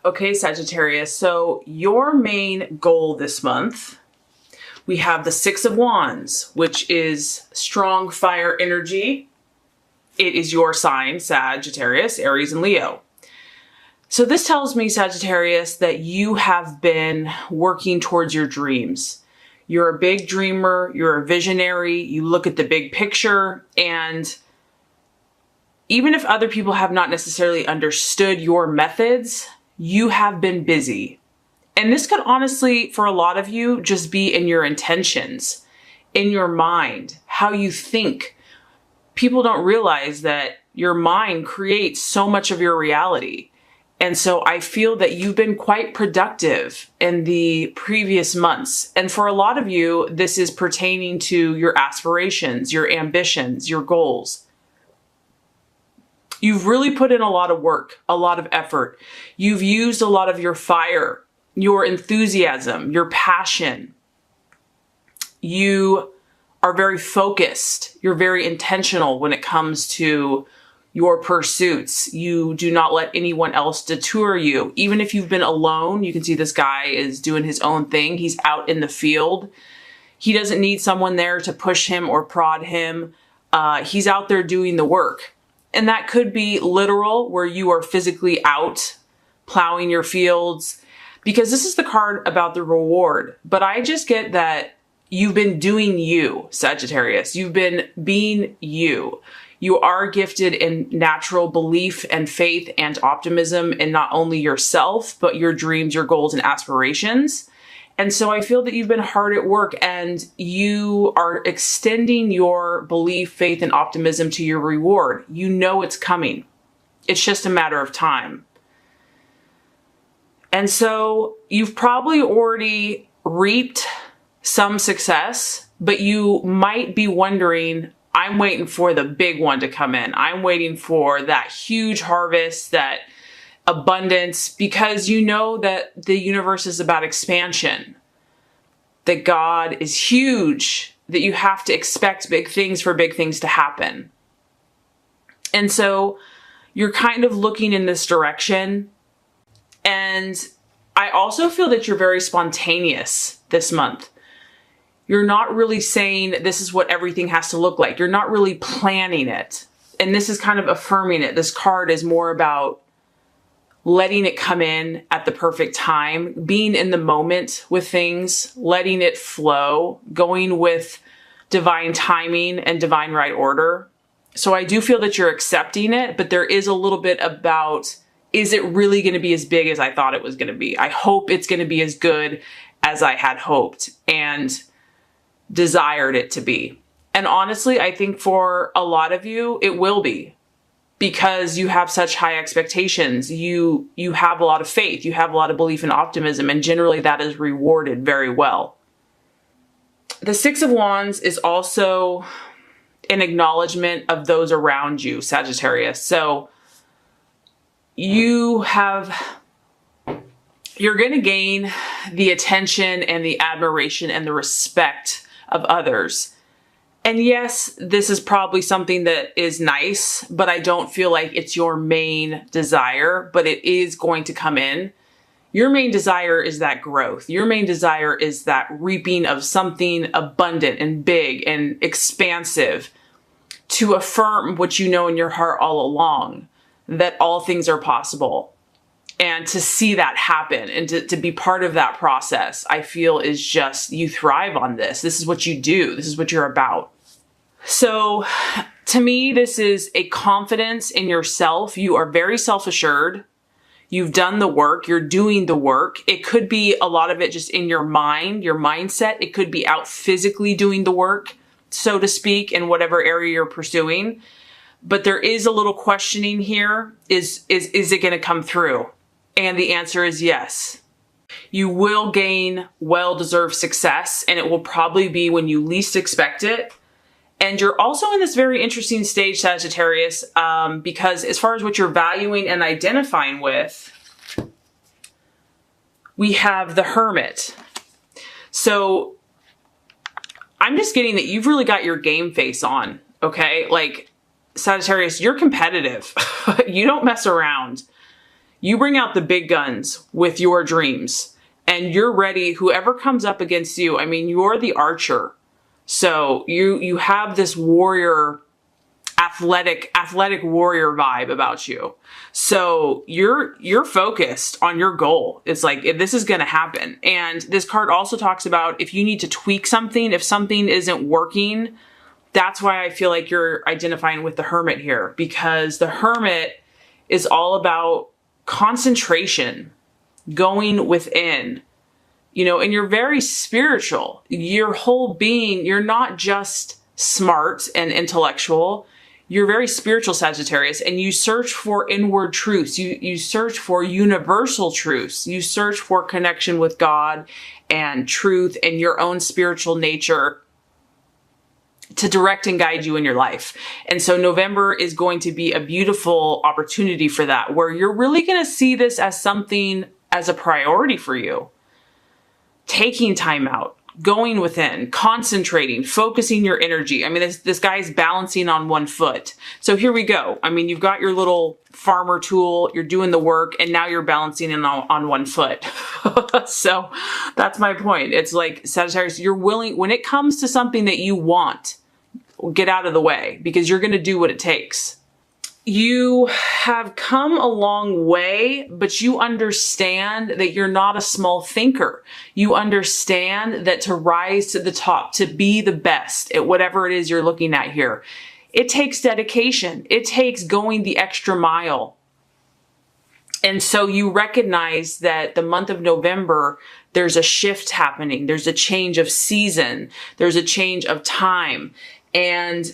Okay, Sagittarius, so your main goal this month, we have the Six of Wands, which is strong fire energy. It is your sign, Sagittarius, Aries, and Leo. So this tells me, Sagittarius, that you have been working towards your dreams. You're a big dreamer, you're a visionary, you look at the big picture, and even if other people have not necessarily understood your methods, you have been busy. And this could honestly, for a lot of you, just be in your intentions, in your mind, how you think. People don't realize that your mind creates so much of your reality. And so I feel that you've been quite productive in the previous months. And for a lot of you, this is pertaining to your aspirations, your ambitions, your goals. You've really put in a lot of work, a lot of effort. You've used a lot of your fire, your enthusiasm, your passion. You are very focused. You're very intentional when it comes to your pursuits. You do not let anyone else detour you. Even if you've been alone, you can see this guy is doing his own thing. He's out in the field. He doesn't need someone there to push him or prod him. He's out there doing the work. And that could be literal, where you are physically out plowing your fields, because this is the card about the reward. But I just get that you've been doing you, Sagittarius. You've been being you. You are gifted in natural belief and faith and optimism in not only yourself, but your dreams, your goals, and aspirations. And so I feel that you've been hard at work, and you are extending your belief, faith, and optimism to your reward. You know it's coming. It's just a matter of time. And so you've probably already reaped some success, but you might be wondering, I'm waiting for the big one to come in. I'm waiting for that huge harvest, that abundance, because you know that the universe is about expansion, that God is huge, that you have to expect big things for big things to happen. And so you're kind of looking in this direction. And I also feel that you're very spontaneous this month. You're not really saying this is what everything has to look like. You're not really planning it. And this is kind of affirming it. This card is more about letting it come in at the perfect time, being in the moment with things, letting it flow, going with divine timing and divine right order. So I do feel that you're accepting it, but there is a little bit about, is it really going to be as big as I thought it was going to be? I hope it's going to be as good as I had hoped and desired it to be. And honestly, I think for a lot of you, it will be, because you have such high expectations. You have a lot of faith, you have a lot of belief and optimism, and generally that is rewarded very well. The Six of Wands is also an acknowledgement of those around you, Sagittarius. So you're going to gain the attention and the admiration and the respect of others. And yes, this is probably something that is nice, but I don't feel like it's your main desire, but it is going to come in. Your main desire is that growth. Your main desire is that reaping of something abundant and big and expansive, to affirm what you know in your heart all along, that all things are possible. And to see that happen and to be part of that process, I feel is just, you thrive on this. This is what you do. This is what you're about. So to me, this is a confidence in yourself. You are very self-assured. You've done the work. You're doing the work. It could be a lot of it just in your mind, your mindset. It could be out physically doing the work, so to speak, in whatever area you're pursuing. But there is a little questioning here. Is it going to come through? And the answer is yes. You will gain well-deserved success, and it will probably be when you least expect it. And you're also in this very interesting stage, Sagittarius, because as far as what you're valuing and identifying with, we have the Hermit. So I'm just getting that you've really got your game face on, okay? Like, Sagittarius, you're competitive. You don't mess around. You bring out the big guns with your dreams and you're ready. Whoever comes up against you, I mean, you're the archer. So you have this warrior, athletic warrior vibe about you. So you're focused on your goal. It's like, if this is going to happen. And this card also talks about if you need to tweak something, if something isn't working. That's why I feel like you're identifying with the Hermit here, because the Hermit is all about concentration, going within, you know, and you're very spiritual. Your whole being, you're not just smart and intellectual. You're very spiritual, Sagittarius, and you search for inward truths. You search for universal truths. You search for connection with God and truth and your own spiritual nature to direct and guide you in your life. And so November is going to be a beautiful opportunity for that, where you're really going to see this as something, as a priority for you. Taking time out, going within, concentrating, focusing your energy. I mean, this guy's balancing on one foot. So here we go. I mean, you've got your little farmer tool, you're doing the work, and now you're balancing in on one foot. So that's my point. It's like, Sagittarius, you're willing, when it comes to something that you want, get out of the way, because you're going to do what it takes. You have come a long way, but you understand that you're not a small thinker. You understand that to rise to the top, to be the best at whatever it is you're looking at here, it takes dedication. It takes going the extra mile. And so you recognize that the month of November, there's a shift happening. There's a change of season. There's a change of time. And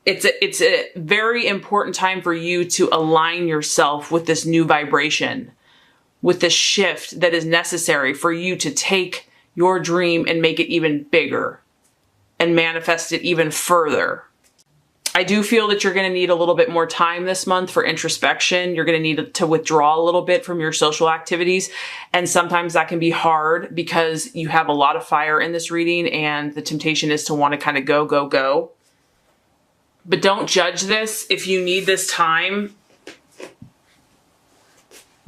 it's a very important time for you to align yourself with this new vibration, with this shift that is necessary for you to take your dream and make it even bigger and manifest it even further. I do feel that you're going to need a little bit more time this month for introspection. You're going to need to withdraw a little bit from your social activities. And sometimes that can be hard because you have a lot of fire in this reading and the temptation is to want to kind of go, go, go. But don't judge this. If you need this time,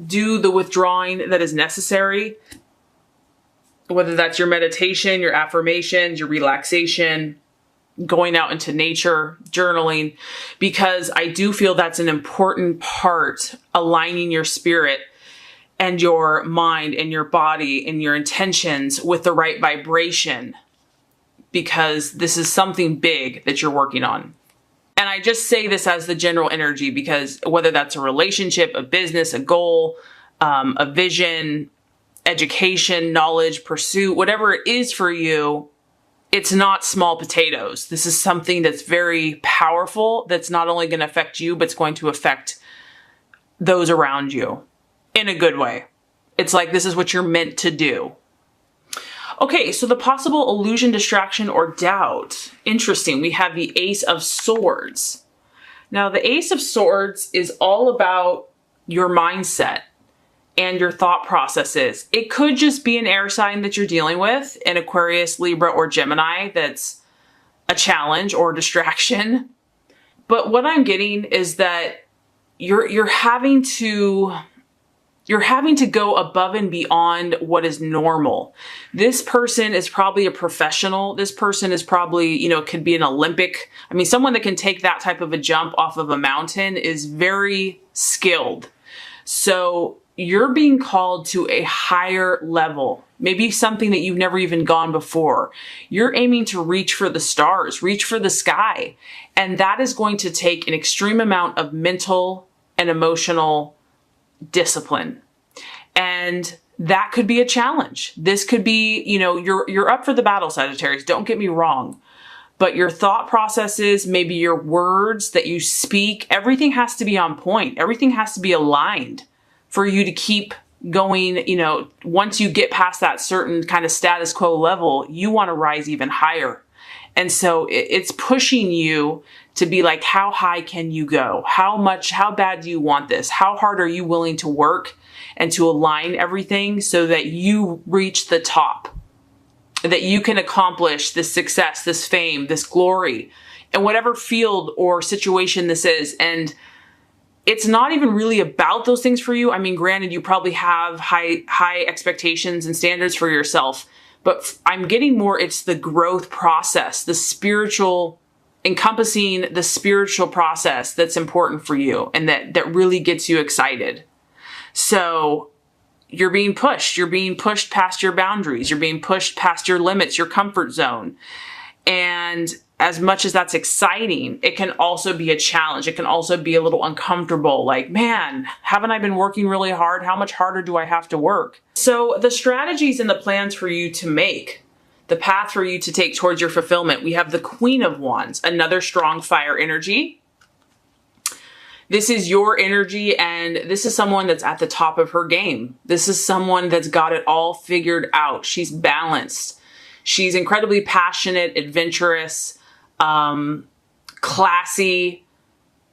do the withdrawing that is necessary. Whether that's your meditation, your affirmations, your relaxation, going out into nature, journaling, because I do feel that's an important part, aligning your spirit and your mind and your body and your intentions with the right vibration, because this is something big that you're working on. And I just say this as the general energy, because whether that's a relationship, a business, a goal, a vision, education, knowledge, pursuit, whatever it is for you, it's not small potatoes. This is something that's very powerful, that's not only going to affect you, but it's going to affect those around you in a good way. It's like, this is what you're meant to do. Okay, so the possible illusion, distraction, or doubt. Interesting. We have the Ace of Swords. Now, the Ace of Swords is all about your mindset and your thought processes. It could just be an air sign that you're dealing with, an Aquarius, Libra, or Gemini, that's a challenge or distraction. But what I'm getting is that you're having to go above and beyond what is normal. This person is probably a professional. This person is probably, you know, could be an Olympic. I mean, someone that can take that type of a jump off of a mountain is very skilled. So you're being called to a higher level, maybe something that you've never even gone before. You're aiming to reach for the stars, reach for the sky. And that is going to take an extreme amount of mental and emotional discipline. And that could be a challenge. This could be, you know, you're up for the battle, Sagittarius. Don't get me wrong. But your thought processes, maybe your words that you speak, everything has to be on point. Everything has to be aligned for you to keep going. You know, once you get past that certain kind of status quo level, you want to rise even higher. And so it's pushing you to be like, how high can you go? How bad do you want this? How hard are you willing to work and to align everything so that you reach the top, that you can accomplish this success, this fame, this glory, in whatever field or situation this is. And it's not even really about those things for you. I mean, granted, you probably have high expectations and standards for yourself, but I'm getting more, it's the growth process, the spiritual, encompassing the spiritual process that's important for you and that really gets you excited. So you're being pushed past your boundaries. You're being pushed past your limits, your comfort zone. And as much as that's exciting, it can also be a challenge. It can also be a little uncomfortable. Like, man, haven't I been working really hard? How much harder do I have to work? So the strategies and the plans for you to make, the path for you to take towards your fulfillment, we have the Queen of Wands, another strong fire energy. This is your energy, and this is someone that's at the top of her game. This is someone that's got it all figured out. She's balanced. She's incredibly passionate, adventurous, classy,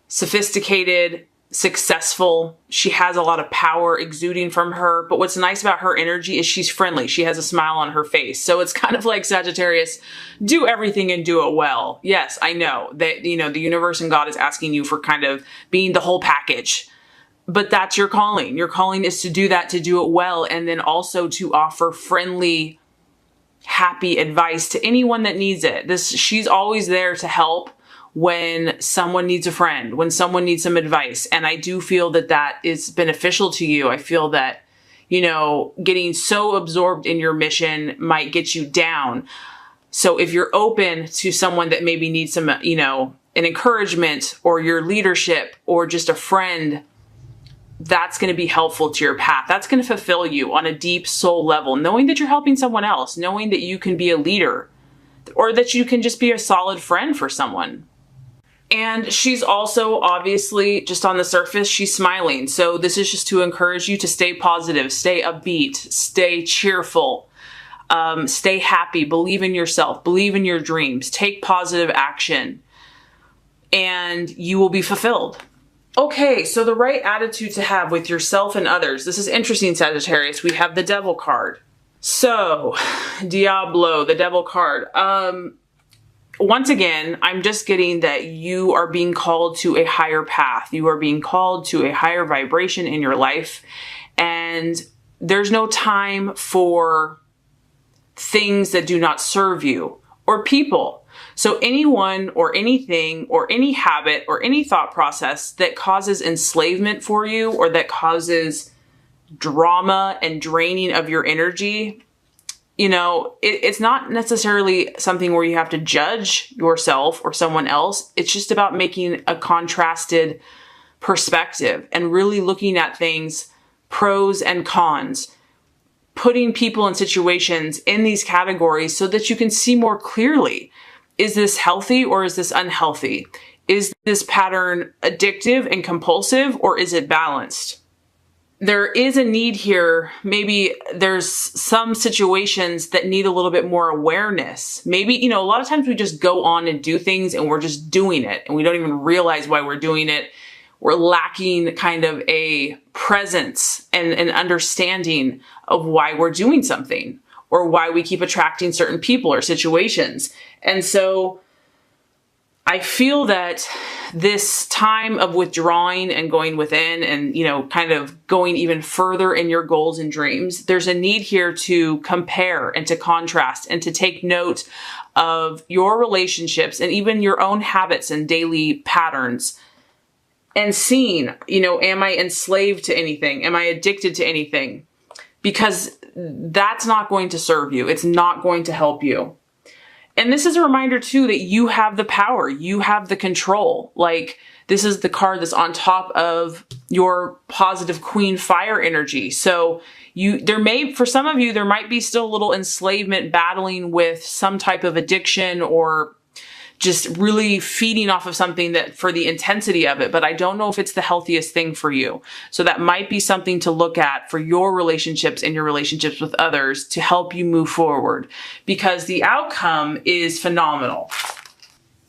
sophisticated, successful. She has a lot of power exuding from her. But what's nice about her energy is she's friendly. She has a smile on her face. So it's kind of like Sagittarius, do everything and do it well. Yes, I know that, you know, the universe and God is asking you for kind of being the whole package. But that's your calling. Your calling is to do that, to do it well, and then also to offer friendly, happy advice to anyone that needs it. She's always there to help when someone needs a friend, when someone needs some advice. And I do feel that that is beneficial to you. I feel that, you know, getting so absorbed in your mission might get you down. So if you're open to someone that maybe needs some, you know, an encouragement or your leadership or just a friend, that's going to be helpful to your path. That's going to fulfill you on a deep soul level, knowing that you're helping someone else, knowing that you can be a leader or that you can just be a solid friend for someone. And she's also obviously just on the surface, she's smiling. So this is just to encourage you to stay positive, stay upbeat, stay cheerful, stay happy, believe in yourself, believe in your dreams, take positive action, and you will be fulfilled. Okay, so the right attitude to have with yourself and others. This is interesting, Sagittarius. We have the Devil card. So, Diablo, the Devil card. Once again, I'm just getting that you are being called to a higher path. You are being called to a higher vibration in your life. And there's no time for things that do not serve you or people. So anyone or anything or any habit or any thought process that causes enslavement for you or that causes drama and draining of your energy, you know, it's not necessarily something where you have to judge yourself or someone else. It's just about making a contrasted perspective and really looking at things, pros and cons, putting people and situations in these categories so that you can see more clearly. Is this healthy or is this unhealthy? Is this pattern addictive and compulsive or is it balanced? There is a need here. Maybe there's some situations that need a little bit more awareness. Maybe, you know, a lot of times we just go on and do things and we're just doing it and we don't even realize why we're doing it. We're lacking kind of a presence and an understanding of why we're doing something or why we keep attracting certain people or situations. And so I feel that this time of withdrawing and going within and, you know, kind of going even further in your goals and dreams, there's a need here to compare and to contrast and to take note of your relationships and even your own habits and daily patterns and seeing, you know, am I enslaved to anything? Am I addicted to anything? Because that's not going to serve you. It's not going to help you. And this is a reminder too that you have the power, you have the control. Like this is the card that's on top of your positive Queen fire energy. So for some of you, there might be still a little enslavement battling with some type of addiction or just really feeding off of something that for the intensity of it, but I don't know if it's the healthiest thing for you. So that might be something to look at for your relationships and your relationships with others to help you move forward because the outcome is phenomenal.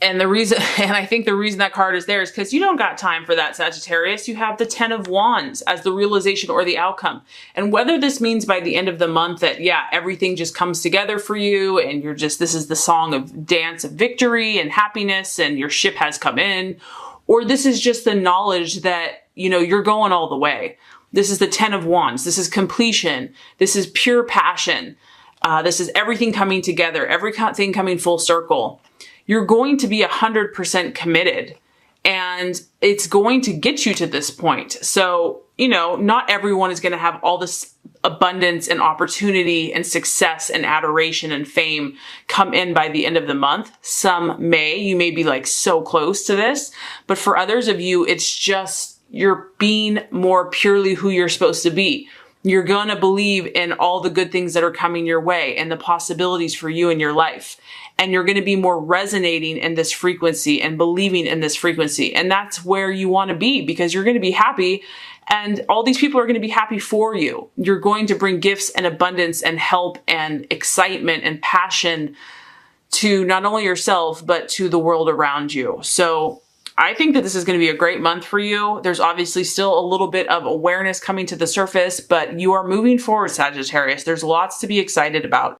And I think the reason that card is there is because you don't got time for that, Sagittarius. You have the 10 of Wands as the realization or the outcome. And whether this means by the end of the month that, yeah, everything just comes together for you and this is the song of dance of victory and happiness and your ship has come in, or this is just the knowledge that you're going all the way. This is the 10 of Wands. This is completion. This is pure passion. This is everything coming together, everything coming full circle. You're going to be 100% committed, and it's going to get you to this point. So, not everyone is going to have all this abundance and opportunity and success and adoration and fame come in by the end of the month. Some may. You may be like so close to this, but for others of you, it's just you're being more purely who you're supposed to be. You're going to believe in all the good things that are coming your way and the possibilities for you in your life. And you're going to be more resonating in this frequency and believing in this frequency. And that's where you want to be, because you're going to be happy, and all these people are going to be happy for you. You're going to bring gifts and abundance and help and excitement and passion to not only yourself, but to the world around you. So I think that this is going to be a great month for you. There's obviously still a little bit of awareness coming to the surface, but you are moving forward, Sagittarius. There's lots to be excited about.